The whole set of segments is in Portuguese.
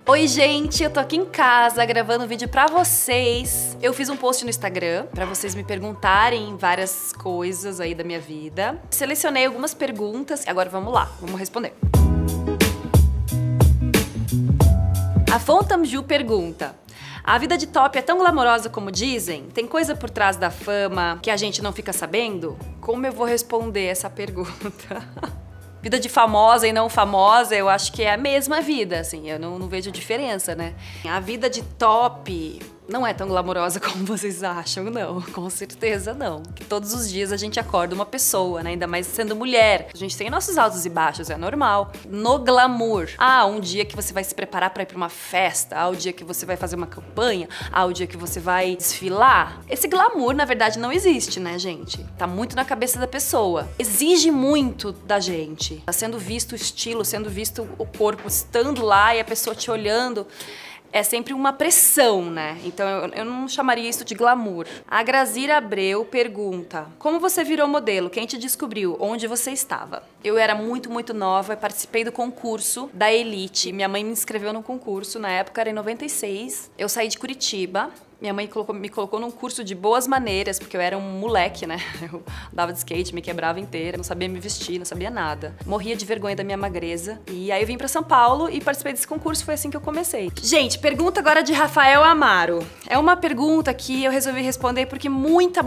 Oi gente, eu tô aqui em casa gravando um vídeo pra vocês. Eu fiz um post no Instagram pra vocês me perguntarem várias coisas aí da minha vida. Selecionei algumas perguntas e agora vamos lá, vamos responder. A Fontamju pergunta: a vida de top é tão glamourosa como dizem? Tem coisa por trás da fama que a gente não fica sabendo? Como eu vou responder essa pergunta? Vida de famosa e não famosa, eu acho que é a mesma vida, assim, eu não vejo diferença, né? A vida de top não é tão glamourosa como vocês acham, não. Com certeza não. Que todos os dias a gente acorda uma pessoa, né? Ainda mais sendo mulher. A gente tem nossos altos e baixos, é normal. No glamour, um dia que você vai se preparar pra ir pra uma festa, o dia que você vai fazer uma campanha, o dia que você vai desfilar. Esse glamour, na verdade, não existe, né, gente? Tá muito na cabeça da pessoa. Exige muito da gente. Tá sendo visto o estilo, sendo visto o corpo estando lá e a pessoa te olhando. É sempre uma pressão, né? Então eu não chamaria isso de glamour. A Grazira Abreu pergunta: como você virou modelo? Quem te descobriu? Onde você estava? Eu era muito nova, participei do concurso da Elite. Minha mãe me inscreveu no concurso, na época era em 96. Eu saí de Curitiba. Minha mãe me colocou num curso de boas maneiras, porque eu era um moleque, né? Eu andava de skate, me quebrava inteira, não sabia me vestir, não sabia nada. Morria de vergonha da minha magreza. E aí eu vim pra São Paulo e participei desse concurso, foi assim que eu comecei. Gente, pergunta agora de Rafael Amaro. É uma pergunta que eu resolvi responder porque muita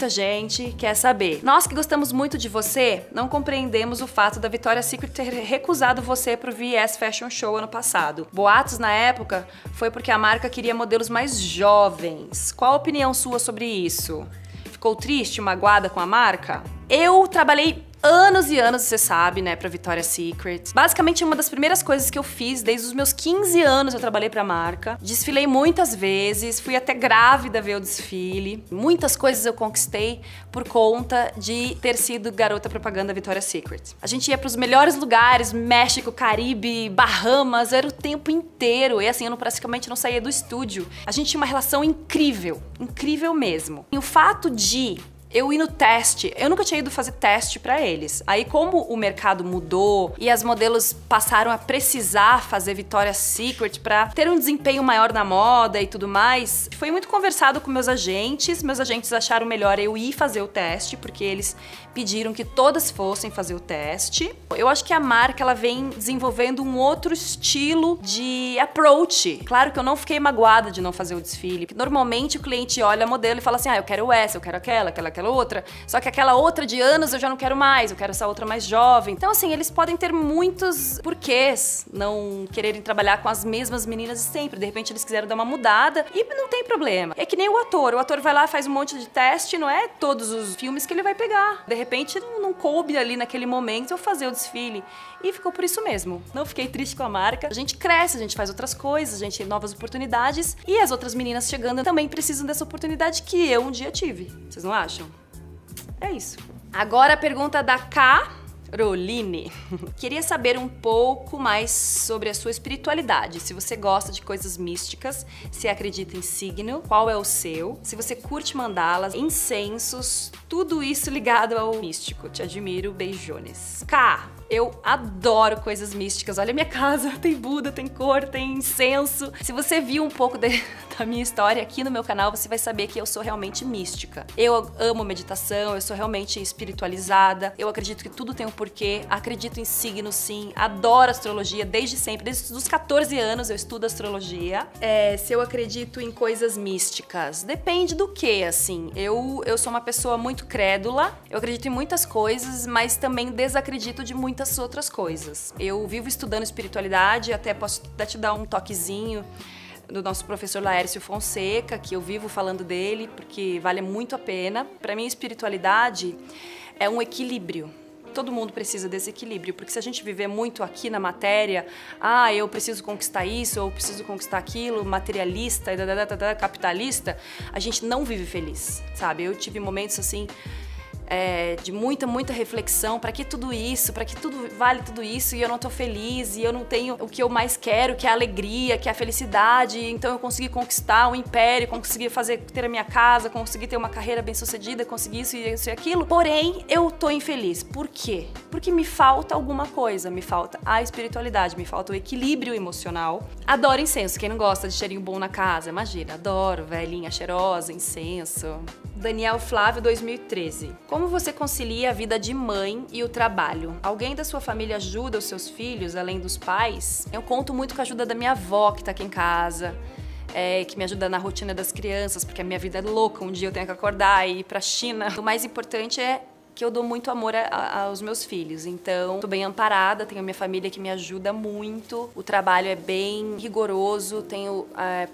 gente quer saber. Nós que gostamos muito de você, não compreendemos o fato da Victoria's Secret ter recusado você pro VS Fashion Show ano passado. Boatos na época foi porque a marca queria modelos mais jovens. Qual a opinião sua sobre isso? Ficou triste, magoada com a marca? Eu trabalhei anos e anos, você sabe, né, pra Victoria's Secret. Basicamente, uma das primeiras coisas que eu fiz, desde os meus 15 anos eu trabalhei pra marca. Desfilei muitas vezes, fui até grávida ver o desfile. Muitas coisas eu conquistei por conta de ter sido garota propaganda Victoria's Secret. A gente ia pros melhores lugares, México, Caribe, Bahamas, era o tempo inteiro. E assim, eu praticamente não saía do estúdio. A gente tinha uma relação incrível, incrível mesmo. E o fato de eu ir no teste, eu nunca tinha ido fazer teste pra eles. Aí como o mercado mudou e as modelos passaram a precisar fazer Victoria's Secret pra ter um desempenho maior na moda e tudo mais, foi muito conversado com meus agentes acharam melhor eu ir fazer o teste, porque eles pediram que todas fossem fazer o teste. Eu acho que a marca, ela vem desenvolvendo um outro estilo de approach. Claro que eu não fiquei magoada de não fazer o desfile, porque normalmente o cliente olha a modelo e fala assim, eu quero essa, eu quero aquela outra, só que aquela outra de anos eu já não quero mais, eu quero essa outra mais jovem. Então assim, eles podem ter muitos porquês não quererem trabalhar com as mesmas meninas de sempre. De repente eles quiseram dar uma mudada e não tem problema. É que nem o ator vai lá, faz um monte de teste, não é todos os filmes que ele vai pegar. De repente não coube ali naquele momento eu fazer o desfile. E ficou por isso mesmo. Não fiquei triste com a marca. A gente cresce, a gente faz outras coisas, a gente tem novas oportunidades e as outras meninas chegando também precisam dessa oportunidade que eu um dia tive. Vocês não acham? É isso. Agora a pergunta da Caroline. Queria saber um pouco mais sobre a sua espiritualidade. Se você gosta de coisas místicas, se acredita em signo, qual é o seu, se você curte mandalas, incensos, tudo isso ligado ao místico. Te admiro, beijones. Eu adoro coisas místicas. Olha a minha casa, tem Buda, tem cor, tem incenso. Se você viu um pouco da minha história aqui no meu canal, você vai saber que eu sou realmente mística. Eu amo meditação, eu sou realmente espiritualizada. Eu acredito que tudo tem um porquê. Acredito em signos, sim. Adoro astrologia desde sempre. Desde os 14 anos eu estudo astrologia. Se eu acredito em coisas místicas, depende do que, assim. Eu sou uma pessoa muito crédula. Eu acredito em muitas coisas, mas também desacredito de muitas outras coisas. Eu vivo estudando espiritualidade, até posso te dar um toquezinho do nosso professor Laércio Fonseca, que eu vivo falando dele, porque vale muito a pena. Para mim, espiritualidade é um equilíbrio. Todo mundo precisa desse equilíbrio, porque se a gente viver muito aqui na matéria, eu preciso conquistar isso, eu preciso conquistar aquilo, materialista, capitalista, a gente não vive feliz, sabe? Eu tive momentos assim, de muita reflexão. Pra que tudo isso? Pra que tudo vale tudo isso? E eu não tô feliz, e eu não tenho o que eu mais quero, que é a alegria, que é a felicidade. Então eu consegui conquistar um império, consegui ter a minha casa, consegui ter uma carreira bem-sucedida, consegui isso e aquilo. Porém, eu tô infeliz. Por quê? Porque me falta alguma coisa. Me falta a espiritualidade, me falta o equilíbrio emocional. Adoro incenso. Quem não gosta de cheirinho bom na casa? Imagina, adoro. Velhinha cheirosa, incenso. Daniel Flávio, 2013. Como você concilia a vida de mãe e o trabalho? Alguém da sua família ajuda os seus filhos, além dos pais? Eu conto muito com a ajuda da minha avó, que tá aqui em casa, que me ajuda na rotina das crianças, porque a minha vida é louca. Um dia eu tenho que acordar e ir pra China. O mais importante é que eu dou muito amor aos meus filhos. Então, tô bem amparada, tenho a minha família que me ajuda muito. O trabalho é bem rigoroso, tenho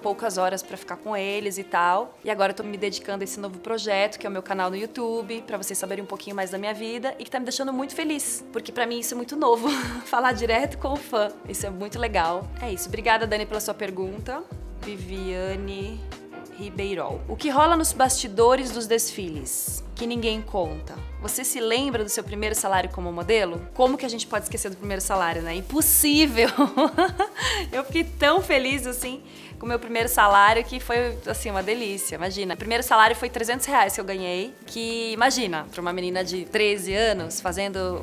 poucas horas pra ficar com eles e tal. E agora eu tô me dedicando a esse novo projeto, que é o meu canal no YouTube, pra vocês saberem um pouquinho mais da minha vida e que tá me deixando muito feliz, porque pra mim isso é muito novo. Falar direto com o fã, isso é muito legal. É isso, obrigada, Dani, pela sua pergunta. Viviane Ribeirol. O que rola nos bastidores dos desfiles que ninguém conta? Você se lembra do seu primeiro salário como modelo? Como que a gente pode esquecer do primeiro salário, né? Impossível! Eu fiquei tão feliz, assim, com o meu primeiro salário, que foi, assim, uma delícia. Imagina, o primeiro salário foi R$300 que eu ganhei, que, imagina, para uma menina de 13 anos, fazendo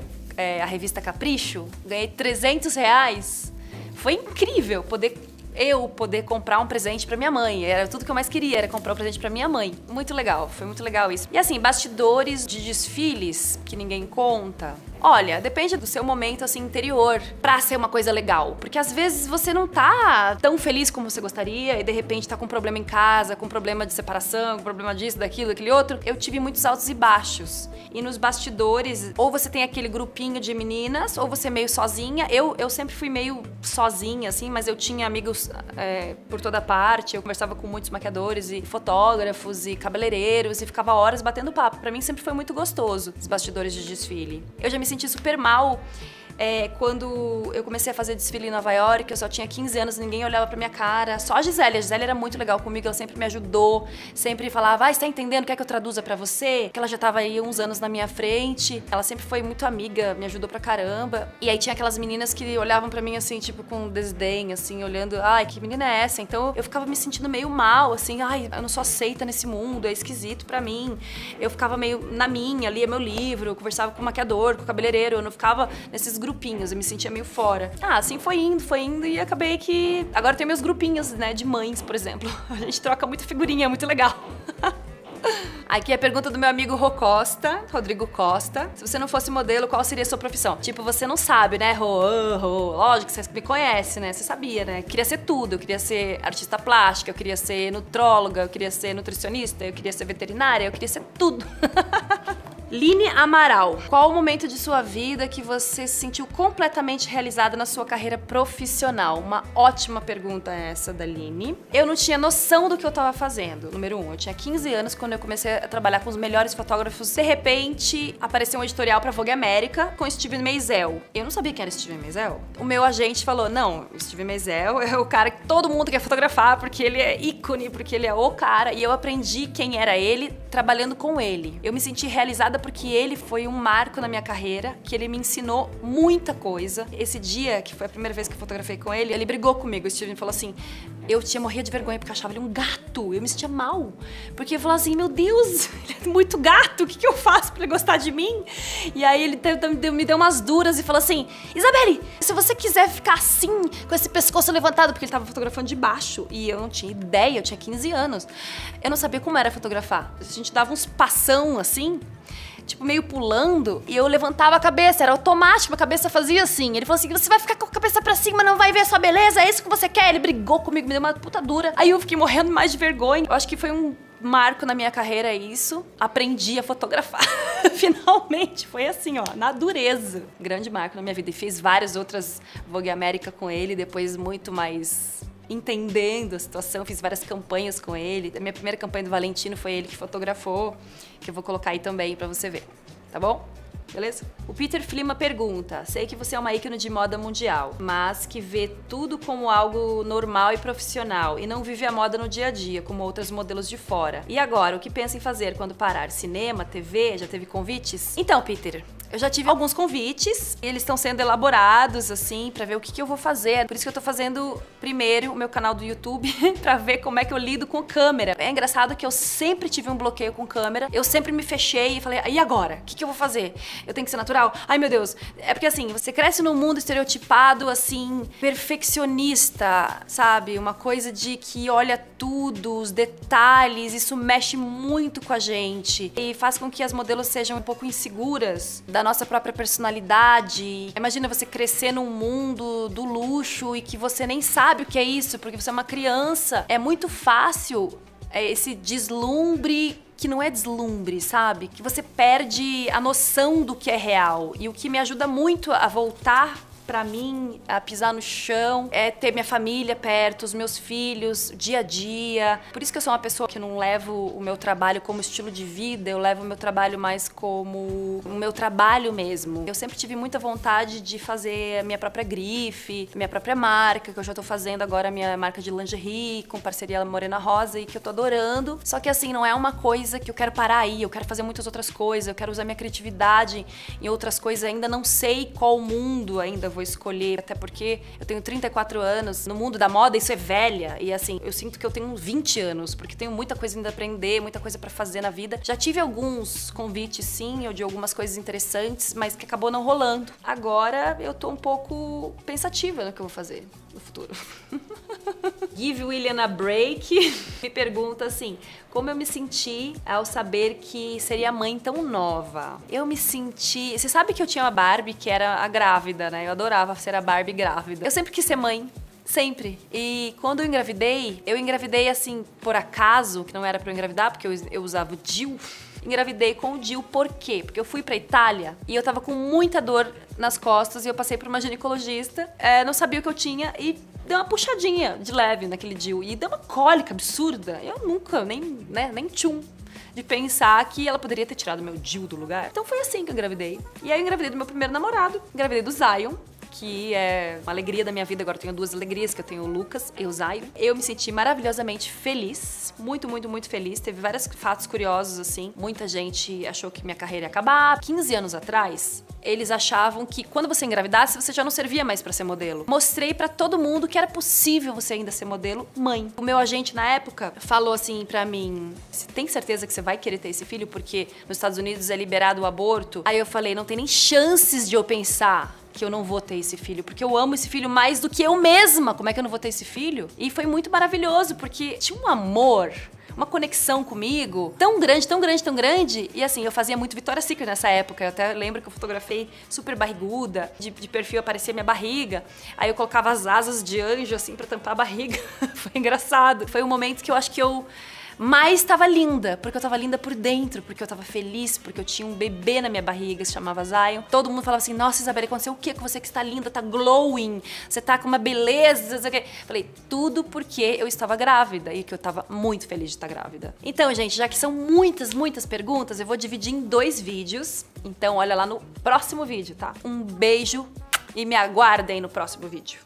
a revista Capricho, ganhei R$300. Foi incrível poder comprar um presente pra minha mãe. Era tudo que eu mais queria, era comprar um presente pra minha mãe. Muito legal, foi muito legal isso. E assim, bastidores de desfiles que ninguém conta. Olha, depende do seu momento, assim, interior pra ser uma coisa legal. Porque às vezes você não tá tão feliz como você gostaria e de repente tá com um problema em casa, com um problema de separação, com problema disso, daquilo, daquele outro. Eu tive muitos altos e baixos. E nos bastidores, ou você tem aquele grupinho de meninas, ou você é meio sozinha. Eu sempre fui meio sozinha, assim, mas eu tinha amigos por toda parte. Eu conversava com muitos maquiadores e fotógrafos e cabeleireiros e ficava horas batendo papo. Pra mim sempre foi muito gostoso, os bastidores de desfile. Eu já me senti super mal quando eu comecei a fazer desfile em Nova York. Eu só tinha 15 anos, ninguém olhava pra minha cara. Só a Gisele era muito legal comigo, ela sempre me ajudou, sempre falava, você tá entendendo, quer que eu traduza pra você? Que ela já tava aí uns anos na minha frente, ela sempre foi muito amiga, me ajudou pra caramba. E aí tinha aquelas meninas que olhavam pra mim assim, tipo, com desdém, assim, olhando, ai, que menina é essa? Então eu ficava me sentindo meio mal, assim, ai, eu não sou aceita nesse mundo, é esquisito pra mim. Eu ficava meio na minha, lia meu livro, eu conversava com o maquiador, com o cabeleireiro, eu não ficava nesses grupinhos, eu me sentia meio fora. Assim foi indo e acabei que... Agora tem meus grupinhos, né, de mães, por exemplo. A gente troca muita figurinha, é muito legal. Aqui é a pergunta do meu amigo Rodrigo Costa. Se você não fosse modelo, qual seria a sua profissão? Tipo, você não sabe, né, Lógico que você me conhece, né? Você sabia, né? Eu queria ser tudo. Eu queria ser artista plástica, eu queria ser nutróloga, eu queria ser nutricionista, eu queria ser veterinária, eu queria ser tudo. Line Amaral, qual o momento de sua vida que você se sentiu completamente realizada na sua carreira profissional? Uma ótima pergunta essa da Line. Eu não tinha noção do que eu tava fazendo. Número 1, eu tinha 15 anos quando eu comecei a trabalhar com os melhores fotógrafos. De repente, apareceu um editorial pra Vogue América com Steven Meisel. Eu não sabia quem era Steven Meisel. O meu agente falou, não, o Steven Meisel é o cara que todo mundo quer fotografar porque ele é ícone, porque ele é o cara. E eu aprendi quem era ele trabalhando com ele. Eu me senti realizada porque ele foi um marco na minha carreira, que ele me ensinou muita coisa. Esse dia, que foi a primeira vez que eu fotografei com ele, ele brigou comigo. O Steven falou assim, eu morria de vergonha porque eu achava ele um gato. Eu me sentia mal. Porque eu falava assim, meu Deus, ele é muito gato, o que eu faço pra ele gostar de mim? E aí ele me deu umas duras e falou assim, Isabelle, se você quiser ficar assim, com esse pescoço levantado, porque ele tava fotografando de baixo, e eu não tinha ideia, eu tinha 15 anos. Eu não sabia como era fotografar. A gente dava uns passão assim, tipo, meio pulando, e eu levantava a cabeça, era automático, a cabeça fazia assim. Ele falou assim, você vai ficar com a cabeça pra cima, não vai ver a sua beleza, é isso que você quer? Ele brigou comigo, me deu uma puta dura. Aí eu fiquei morrendo mais de vergonha. Eu acho que foi um marco na minha carreira isso. Aprendi a fotografar. Finalmente, foi assim, ó, na dureza. Grande marco na minha vida. E fiz várias outras Vogue América com ele, depois muito mais entendendo a situação, fiz várias campanhas com ele. A minha primeira campanha do Valentino foi ele que fotografou, que eu vou colocar aí também pra você ver, tá bom? beleza? O Peter Flima pergunta: sei que você é uma ícone de moda mundial, mas que vê tudo como algo normal e profissional e não vive a moda no dia a dia, como outros modelos de fora. E agora, o que pensa em fazer quando parar? Cinema, TV? Já teve convites? Então, Peter, eu já tive alguns convites e eles estão sendo elaborados, assim, pra ver o que eu vou fazer. Por isso que eu tô fazendo primeiro o meu canal do YouTube pra ver como é que eu lido com câmera. É engraçado que eu sempre tive um bloqueio com câmera, eu sempre me fechei e falei, e agora? O que eu vou fazer? Eu tenho que ser natural? Ai, meu Deus. É porque, assim, você cresce num mundo estereotipado, assim, perfeccionista, sabe? Uma coisa de que olha tudo, os detalhes, isso mexe muito com a gente e faz com que as modelos sejam um pouco inseguras da nossa própria personalidade. Imagina você crescer num mundo do luxo e que você nem sabe o que é isso, porque você é uma criança. É muito fácil esse deslumbre que não é deslumbre, sabe? Que você perde a noção do que é real. E o que me ajuda muito a voltar pra mim, a pisar no chão, é ter minha família perto, os meus filhos, dia a dia. Por isso que eu sou uma pessoa que não levo o meu trabalho como estilo de vida, eu levo o meu trabalho mais como o meu trabalho mesmo. Eu sempre tive muita vontade de fazer a minha própria grife, minha própria marca, que eu já tô fazendo agora a minha marca de lingerie, com parceria Morena Rosa, e que eu tô adorando. Só que assim, não é uma coisa que eu quero parar aí, eu quero fazer muitas outras coisas, eu quero usar minha criatividade em outras coisas, ainda não sei qual mundo ainda vou escolher, até porque eu tenho 34 anos, no mundo da moda isso é velha, e assim, eu sinto que eu tenho 20 anos, porque tenho muita coisa ainda a aprender, muita coisa pra fazer na vida. Já tive alguns convites sim, ou de algumas coisas interessantes, mas que acabou não rolando. Agora eu tô um pouco pensativa no que eu vou fazer no futuro. Give William a Break me pergunta assim, como eu me senti ao saber que seria mãe tão nova? Eu me senti... Você sabe que eu tinha uma Barbie que era a grávida, né? Eu adorava ser a Barbie grávida. Eu sempre quis ser mãe. Sempre. E quando eu engravidei assim, por acaso, que não era pra eu engravidar, porque eu usava o DIU. Engravidei com o DIU, por quê? Porque eu fui pra Itália e eu tava com muita dor nas costas e eu passei por uma ginecologista, não sabia o que eu tinha e deu uma puxadinha de leve naquele DIU e deu uma cólica absurda. Eu nunca, nem tchum, de pensar que ela poderia ter tirado meu DIU do lugar. Então foi assim que eu engravidei. E aí eu engravidei do meu primeiro namorado, engravidei do Zion, que é uma alegria da minha vida. Agora eu tenho duas alegrias, que eu tenho o Lucas e o Zion. Eu me senti maravilhosamente feliz, muito, muito, muito feliz. Teve vários fatos curiosos, assim. Muita gente achou que minha carreira ia acabar. 15 anos atrás, eles achavam que quando você engravidasse, você já não servia mais pra ser modelo. Mostrei pra todo mundo que era possível você ainda ser modelo mãe. O meu agente, na época, falou assim pra mim, você tem certeza que você vai querer ter esse filho? Porque nos Estados Unidos é liberado o aborto. Aí eu falei, não tem nem chances de eu pensar que eu não vou ter esse filho, porque eu amo esse filho mais do que eu mesma. Como é que eu não vou ter esse filho? E foi muito maravilhoso, porque tinha um amor, uma conexão comigo tão grande, tão grande, tão grande. E assim, eu fazia muito Victoria's Secret nessa época. Eu até lembro que eu fotografei super barriguda, de perfil aparecia minha barriga. Aí eu colocava as asas de anjo, assim, pra tampar a barriga. Foi engraçado. Foi um momento que eu acho que eu mais tava linda, porque eu tava linda por dentro, porque eu tava feliz, porque eu tinha um bebê na minha barriga que se chamava Zion. Todo mundo falava assim, nossa, Isabelle, aconteceu o quê com você que está linda, tá glowing, você tá com uma beleza, não sei o quê. Falei, tudo porque eu estava grávida e que eu tava muito feliz de estar grávida. Então, gente, já que são muitas, muitas perguntas, eu vou dividir em 2 vídeos. Então, olha lá no próximo vídeo, tá? Um beijo e me aguardem no próximo vídeo.